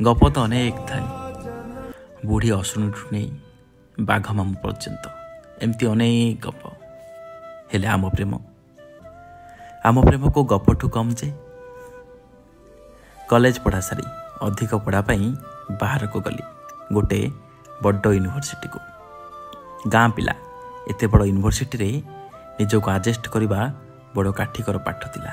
गप तो अनेक थाए बुढ़ी असुणीठू नहीं बाघ मामू पर्यंत एमती अनेक गप हेले आम प्रेम को गपठू कम जे कॉलेज पढ़ा सारी अधिक पढ़ापाई बाहर को गली गोटे बड़ यूनिवर्सिटी को गाँ पिला एते बड़ यूनिवर्सिटी रे निजक आडजस्ट करवा बड़ काठिकर पाठ थिला।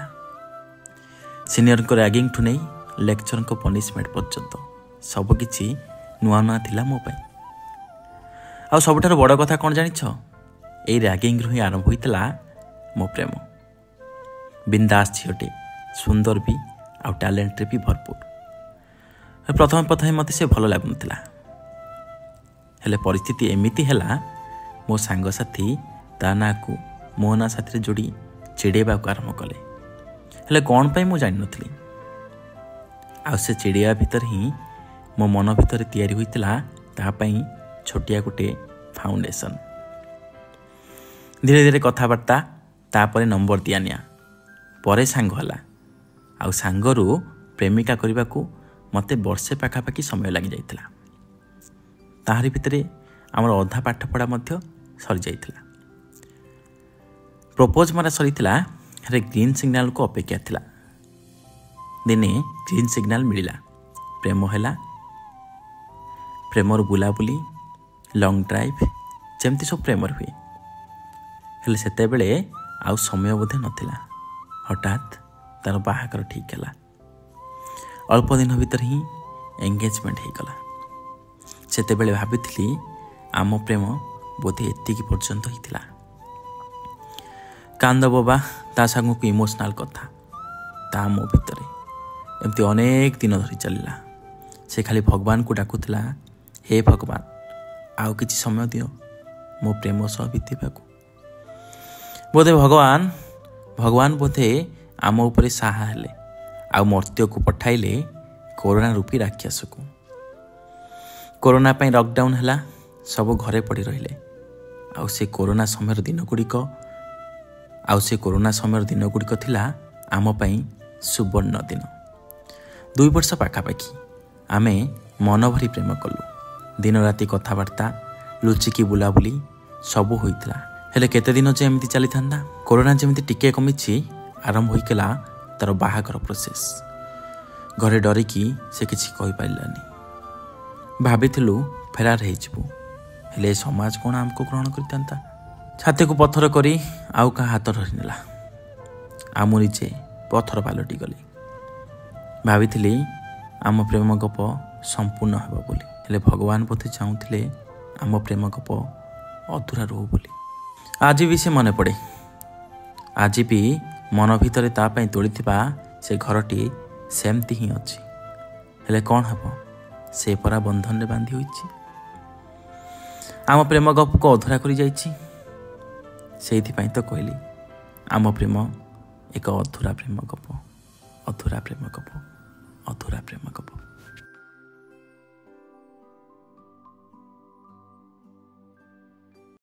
सीनियर को रैगिंग ठू नहीं लेक्चर को पनिशमेंट पर्यंत सबकि नुआ नुआ थिला मो पाई। आ सबुठार बड़ कथा कौन जानिछ एई रैगिंग रु ही आरंभ होइतला मो प्रेम। बिंदास झीटे सुंदर भी आ टैलेंट भी भरपूर। प्रथम मत से भल लगुनथिला हेले परिस्थिति एमिति हैला मो सांगसाथी ता ना को मो ना साथी जोड़ी चिड़ेबा आरंभ कले हेले कौन पाई मु जानि नथली। आ से चिड़िया भितर ही मो मन भितर तैयारी होइतला ता पाई छोटिया गोटे फाउंडेशन। धीरे धीरे कथबार्ता तापरे नंबर दिया निया परे सांग हला। आ सांगरू प्रेमिका करने को मते वर्षे पाखापाखि समय लगी जाइतला। ताहारी भितरे आमर अधा पाठ पढ़ा मध्य सरी जाइतला। प्रपोज मारा सरीतला हेरे ग्रीन सिग्नल को अपेक्षा थिला। दिने ग्रीन सिग्नल मिलिला प्रेम हैला। प्रेमर बुलाबुली लंग ड्राइव जमती सब प्रेमर हुए हेले सेते बेले आउ समय बोधे नथिला। हठात तार बाहागर ठीक है अल्प दिन भीतर ही एंगेजमेंट हो गला। सेते बेले भाभी आम प्रेम बोधे एतिकी पर्यंत होइतिला। कांद बाबा ता संग को इमोशनल कथा ता मो भितर एमती अनेक दिन धरी चलला। से खाली भगवान को डाकुला हे भगवान आउ किछि समय दियो मो प्रेम सह बीतबाकू। बोधे भगवान बोधे आम उपरे साहा हेले आ मर्त्य को पठाइले कोरोना रूपी राक्षस को। कोरोना पाई लॉकडाउन हैला सब घरे पड़ी रहिले। आउ से कोरोना समय दिन गुड़िक थिला आम पाई सुवर्ण दिन। 2 वर्ष पाखापाखि आमे मन भरी प्रेम कलु। दिन राति कथबार्ता लुचिकी बुलाबुली सबू होइतला। हेले केते दिन जे एमती चली थांदा कोरोना जेमती टिके कमिछि आरंभ होइकला तार बाहागर प्रोसेस। घरे डरिकी से किछि कहि पाइलानी। भाबिथिलु फेरार हेजिबु हेले समाज कोन हमको ग्रहण करतांता। छाती को पत्थर करी आउ का हाथ धरिनेला। आमु निजे पत्थर पालटी गली। भाबिथिली आम प्रेम गप संपूर्ण हेबो बोली हेले भगवान बोधे चाहूथिले आम प्रेम गप अधूरा रहू बोली। आज भी से मन पड़े। आज भी मन भितर तापाई तोड़ीथिबा से घरटी सेमती ही अच्छी हेले कौन हम से परा बंधन रे बांधी होइछि। आम प्रेम गप को अधूरा करी जाइछि सेइथिपाई तो कहली आम प्रेम एक अधूरा प्रेम गप।